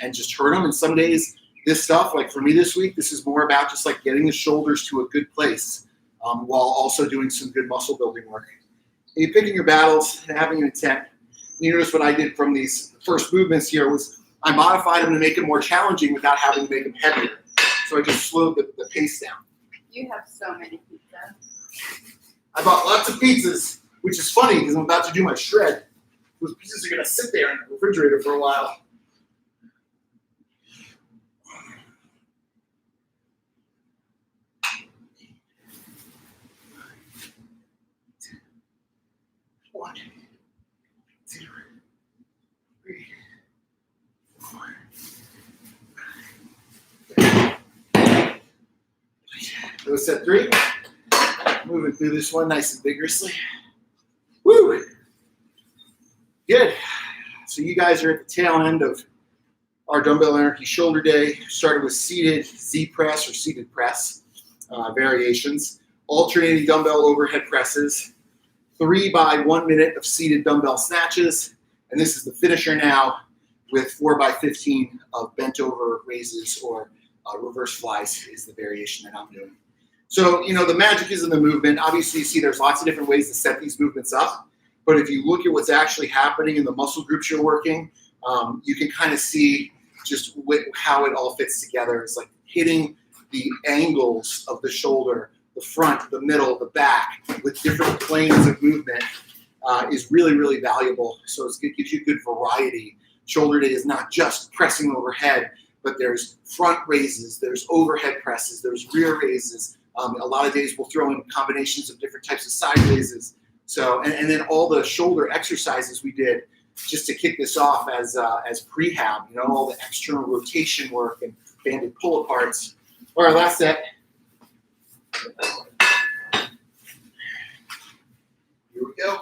and just hurt them. And some days this stuff, like for me this week, this is more about just like getting the shoulders to a good place while also doing some good muscle building work. And you're picking your battles and having an intent. You notice what I did from these first movements here was I modified them to make it more challenging without having to make them heavier. So I just slowed the pace down. You have so many pizzas. I bought lots of pizzas, which is funny because I'm about to do my shred. Those pizzas are going to sit there in the refrigerator for a while. One, 2, 3, 4, 5. Go set 3. Moving through this one nice and vigorously. Woo! Good. So you guys are at the tail end of our Dumbbell Anarchy Shoulder Day. Started with seated Z press or seated press variations, alternating dumbbell overhead presses, 3 by 1 minute of seated dumbbell snatches, and this is the finisher now with 4 by 15 of bent over raises or reverse flies is the variation that I'm doing. So, you know, the magic is in the movement. Obviously, you see there's lots of different ways to set these movements up. But if you look at what's actually happening in the muscle groups you're working, you can kind of see just how it all fits together. It's like hitting the angles of the shoulder, the front, the middle, the back, with different planes of movement is really, really valuable. So it gives you good variety. Shoulder day is not just pressing overhead, but there's front raises, there's overhead presses, there's rear raises. A lot of days we'll throw in combinations of different types of side raises. So, and then all the shoulder exercises we did just to kick this off as prehab, you know, all the external rotation work and banded pull aparts. All right, last set. Here we go.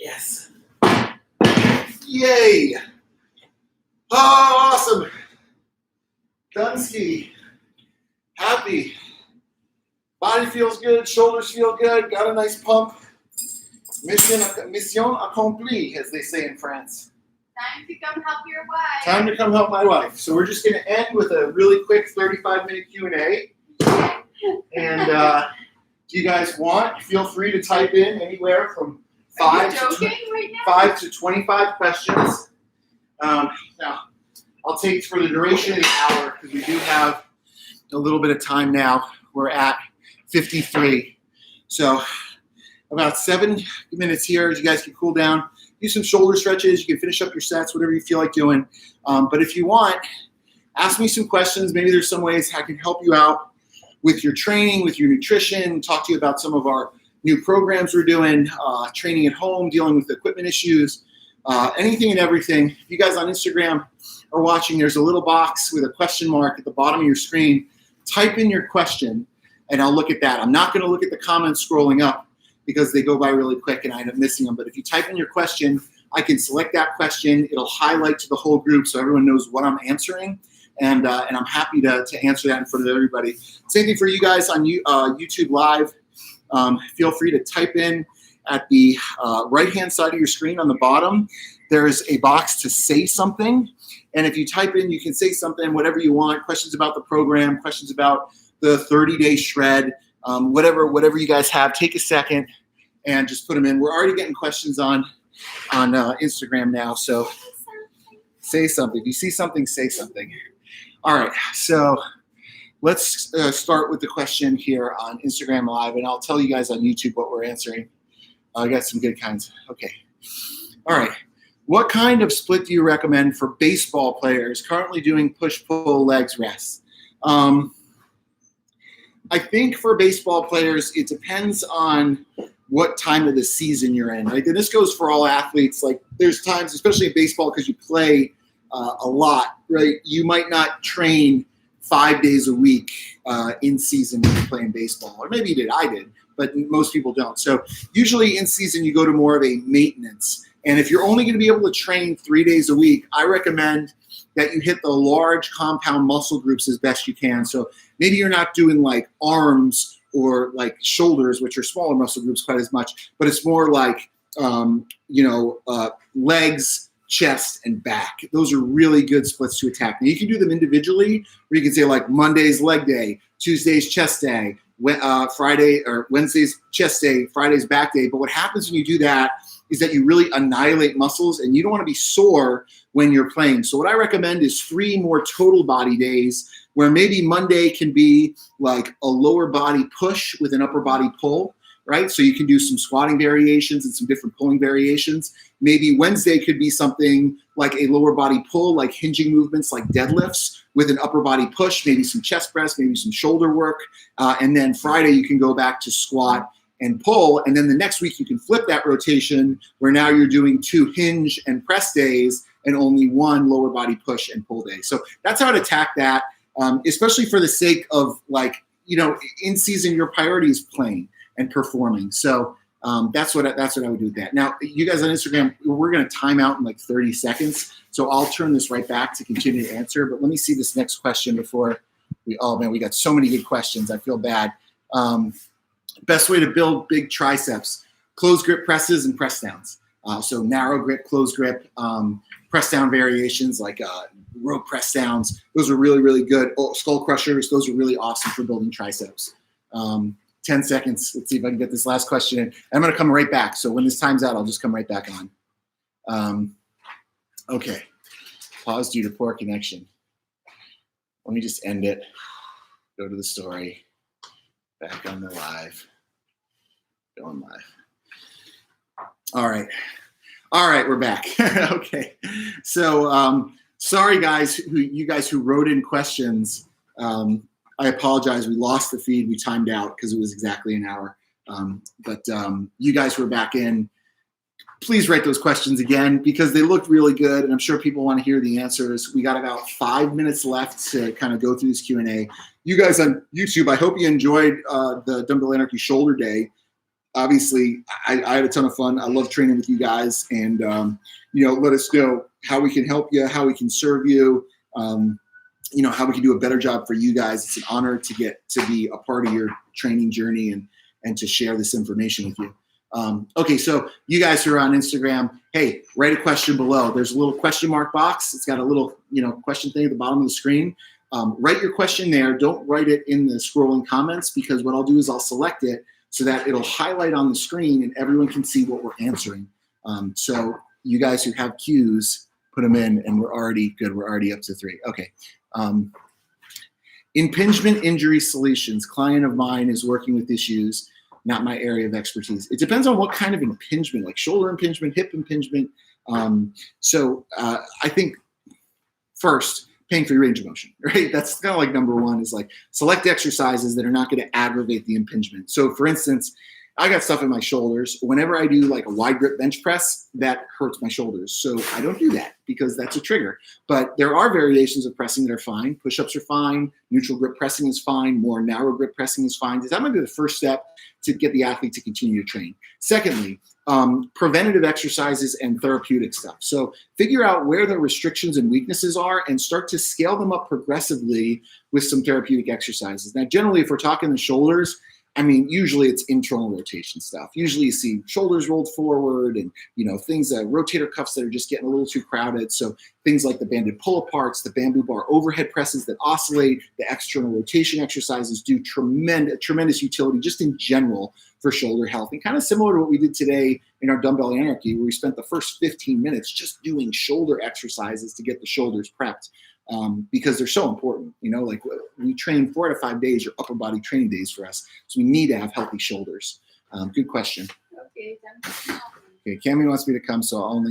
Yes. Yay. Oh, awesome. Dunsky. Happy. Body feels good. Shoulders feel good. Got a nice pump. Mission accompli, as they say in France. Time to come help your wife. Time to come help my wife. So we're just going to end with a really quick 35-minute Q&A. And if you guys want, feel free to type in anywhere from 5 to 25 questions. Now, I'll take for the duration of the hour because we do have a little bit of time now. We're at 53. So about 7 minutes here as you guys can cool down. Do some shoulder stretches. You can finish up your sets, whatever you feel like doing. But if you want, ask me some questions. Maybe there's some ways I can help you out with your training, with your nutrition, talk to you about some of our new programs we're doing, training at home, dealing with equipment issues, anything and everything. If you guys on Instagram are watching, there's a little box with a question mark at the bottom of your screen. Type in your question, and I'll look at that. I'm not going to look at the comments scrolling up because they go by really quick and I end up missing them. But if you type in your question, I can select that question. It'll highlight to the whole group so everyone knows what I'm answering. And I'm happy to answer that in front of everybody. Same thing for you guys on YouTube Live. Feel free to type in at the right-hand side of your screen on the bottom. There's a box to say something. And if you type in, you can say something, whatever you want, questions about the program, questions about the 30-day shred, whatever you guys have. Take a second and just put them in. We're already getting questions on Instagram now, so say something. If you see something, say something. All right, so let's start with the question here on Instagram Live, and I'll tell you guys on YouTube what we're answering. I got some good kinds. Okay. All right. What kind of split do you recommend for baseball players currently doing push-pull legs rests? I think for baseball players, it depends on what time of the season you're in. Right? And this goes for all athletes. Like there's times, especially in baseball, because you play a lot, right? You might not train 5 days a week in season when you're playing baseball, or maybe you did, I did, but most people don't. So usually in season, you go to more of a maintenance. And if you're only going to be able to train 3 days a week, I recommend that you hit the large compound muscle groups as best you can. So maybe you're not doing like arms or like shoulders, which are smaller muscle groups quite as much, but it's more like, legs, chest, and back. Those are really good splits to attack. Now you can do them individually, or you can say like Monday's leg day, Tuesday's chest day, Friday or Wednesday's chest day, Friday's back day. But what happens when you do that is that you really annihilate muscles, and you don't want to be sore when you're playing. So what I recommend is 3 more total body days, where maybe Monday can be like a lower body push with an upper body pull, right? So you can do some squatting variations and some different pulling variations. Maybe Wednesday could be something like a lower body pull, like hinging movements, like deadlifts with an upper body push, maybe some chest press, maybe some shoulder work. And then Friday, you can go back to squat and pull. And then the next week, you can flip that rotation where now you're doing 2 hinge and press days and only 1 lower body push and pull day. So that's how to attack that, especially for the sake of in season, your priority is playing and performing. So that's what I would do with that. Now, you guys on Instagram, we're going to time out in like 30 seconds. So I'll turn this right back to continue to answer. But let me see this next question before We got so many good questions. I feel bad. Best way to build big triceps: closed grip presses and press downs. So narrow grip, closed grip, press down variations like rope press downs. Those are really, really good. Skull crushers. Those are really awesome for building triceps. 10 seconds. Let's see if I can get this last question in. I'm going to come right back. So when this time's out, I'll just come right back on. Okay. Pause due to poor connection. Let me just end it. Go to the story. Back on the live. Going live. All right, we're back. Okay, so sorry guys, you guys who wrote in questions. I apologize. We lost the feed. We timed out because it was exactly an hour. But you guys who are back in, please write those questions again because they looked really good, and I'm sure people want to hear the answers. We got about 5 minutes left to kind of go through this Q&A. You guys on YouTube, I hope you enjoyed the Dumbbell Anarchy Shoulder Day. Obviously, I had a ton of fun. I love training with you guys, and let us know how we can help you, how we can serve you, how we can do a better job for you guys. It's an honor to get to be a part of your training journey and to share this information with you. Okay, so you guys who are on Instagram, hey, write a question below. There's a little question mark box. It's got a little question thing at the bottom of the screen. Write your question there. Don't write it in the scrolling comments because what I'll do is I'll select it so that it'll highlight on the screen and everyone can see what we're answering. So you guys who have cues, put them in, and we're already good. We're already up to 3. Okay. Impingement injury solutions. Client of mine is working with issues, not my area of expertise. It depends on what kind of impingement, like shoulder impingement, hip impingement. So I think first, pain-free range of motion, right? That's kind of like number one is like select exercises that are not going to aggravate the impingement. So for instance, I got stuff in my shoulders. Whenever I do like a wide grip bench press, that hurts my shoulders. So I don't do that because that's a trigger. But there are variations of pressing that are fine. Push-ups are fine. Neutral grip pressing is fine. More narrow grip pressing is fine. That might be the first step to get the athlete to continue to train. Secondly, preventative exercises and therapeutic stuff. So figure out where the restrictions and weaknesses are and start to scale them up progressively with some therapeutic exercises. Now, generally, if we're talking the shoulders, usually it's internal rotation stuff. Usually you see shoulders rolled forward and, things, rotator cuffs that are just getting a little too crowded. So things like the banded pull-aparts, the bamboo bar overhead presses that oscillate, the external rotation exercises do tremendous utility just in general for shoulder health. And kind of similar to what we did today in our Dumbbell Anarchy, where we spent the first 15 minutes just doing shoulder exercises to get the shoulders prepped. Because they're so important, like we train 4 out of 5 days are upper body training days for us. So we need to have healthy shoulders. Good question. Okay, Cami wants me to come, so I'll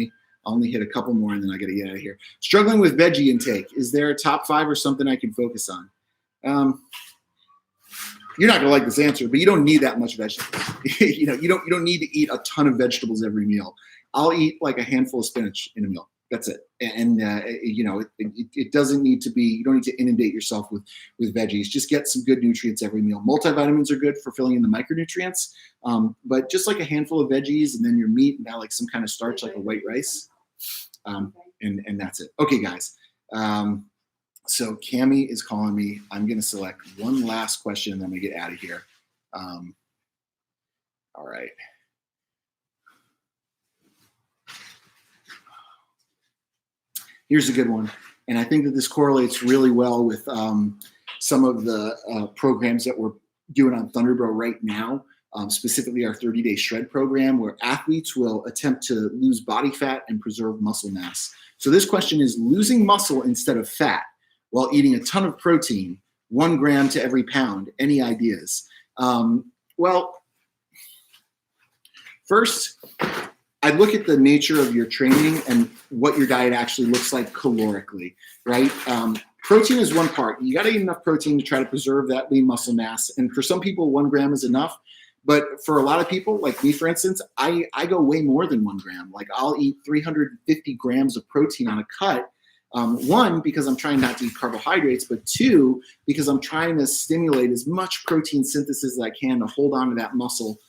only hit a couple more and then I got to get out of here. Struggling with veggie intake. Is there a top 5 or something I can focus on? You're not gonna like this answer, but you don't need that much vegetables. You don't need to eat a ton of vegetables every meal. I'll eat like a handful of spinach in a meal. That's it. And it doesn't need to be, you don't need to inundate yourself with veggies. Just get some good nutrients every meal. Multivitamins are good for filling in the micronutrients, but just like a handful of veggies and then your meat and now like some kind of starch like a white rice. And that's it. Okay, guys. So Cami is calling me. I'm going to select one last question and then we get out of here. All right. Here's a good one. And I think that this correlates really well with some of the programs that we're doing on Thundrbro right now, specifically our 30-day shred program, where athletes will attempt to lose body fat and preserve muscle mass. So this question is losing muscle instead of fat while eating a ton of protein, 1 gram to every pound. Any ideas? Well, first, I'd look at the nature of your training and what your diet actually looks like calorically, right? Protein is one part. You got to eat enough protein to try to preserve that lean muscle mass. And for some people, 1 gram is enough. But for a lot of people, like me, for instance, I go way more than 1 gram. Like I'll eat 350 grams of protein on a cut. 1, because I'm trying not to eat carbohydrates, but 2, because I'm trying to stimulate as much protein synthesis as I can to hold on to that muscle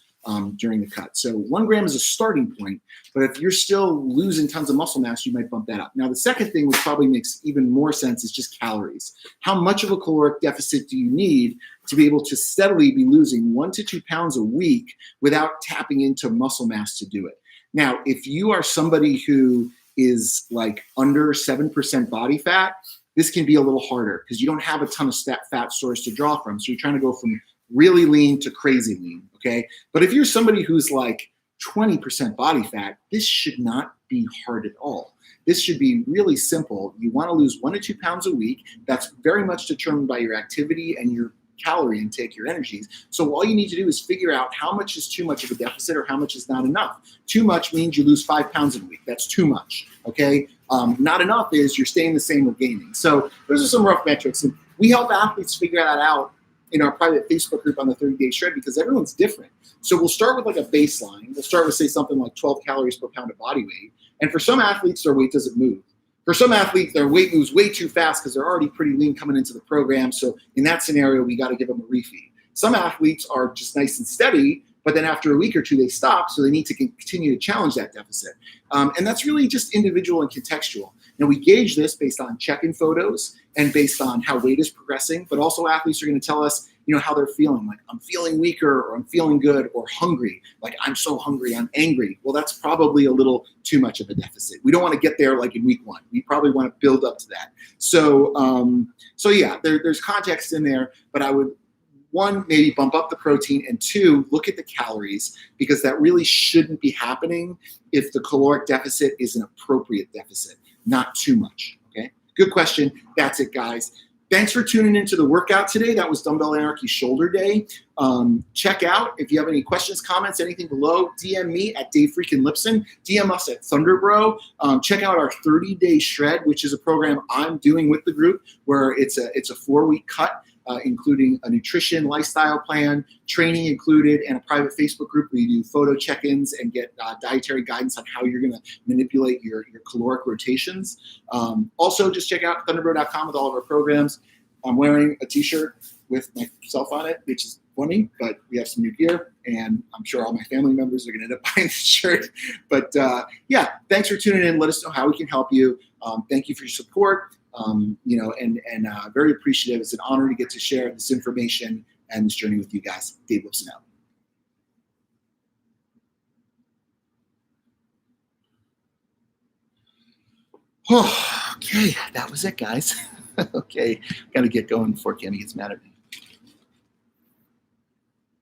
during the cut. So 1 gram is a starting point, but if you're still losing tons of muscle mass, you might bump that up. Now, the second thing, which probably makes even more sense, is just calories. How much of a caloric deficit do you need to be able to steadily be losing 1 to 2 pounds a week without tapping into muscle mass to do it? Now, if you are somebody who is like under 7% body fat, this can be a little harder because you don't have a ton of fat stores to draw from. So you're trying to go from really lean to crazy lean, okay? But if you're somebody who's like 20% body fat, this should not be hard at all. This should be really simple. You want to lose 1 to 2 pounds a week. That's very much determined by your activity and your calorie intake, your energies. So all you need to do is figure out how much is too much of a deficit or how much is not enough. Too much means you lose 5 pounds a week. That's too much, okay? Not enough is you're staying the same or gaining. So those are some rough metrics. And we help athletes figure that out in our private Facebook group on the 30-day shred because everyone's different. So we'll start with like a baseline. We'll start with, say, something like 12 calories per pound of body weight. And for some athletes, their weight doesn't move. For some athletes, their weight moves way too fast because they're already pretty lean coming into the program. So in that scenario, we got to give them a refeed. Some athletes are just nice and steady, but then after a week or two, they stop. So they need to continue to challenge that deficit. And that's really just individual and contextual. Now, we gauge this based on check-in photos and based on how weight is progressing, but also athletes are going to tell us, how they're feeling. Like, I'm feeling weaker, or I'm feeling good, or hungry. Like, I'm so hungry, I'm angry. Well, that's probably a little too much of a deficit. We don't want to get there like in week 1. We probably want to build up to that. So, yeah, there's context in there, but I would, 1, maybe bump up the protein, and 2, look at the calories, because that really shouldn't be happening if the caloric deficit is an appropriate deficit, not too much, okay? Good question. That's it, guys. Thanks for tuning into the workout today. That was Dumbbell Anarchy Shoulder Day. Check out, if you have any questions, comments, anything below, DM me at Dave Freakin' Lipson. DM us at Thundrbro. Check out our 30-day shred, which is a program I'm doing with the group where it's a 4-week cut, including a nutrition, lifestyle plan, training included, and a private Facebook group where you do photo check-ins and get dietary guidance on how you're going to manipulate your caloric rotations. Also, just check out thundrbro.com with all of our programs. I'm wearing a t-shirt with myself on it, which is funny, but we have some new gear, and I'm sure all my family members are going to end up buying this shirt. But yeah, thanks for tuning in. Let us know how we can help you. Thank you for your support. And very appreciative. It's an honor to get to share this information and this journey with you guys. Dave Lipson out. Okay, that was it, guys. Okay, got to get going before Kenny gets mad at me.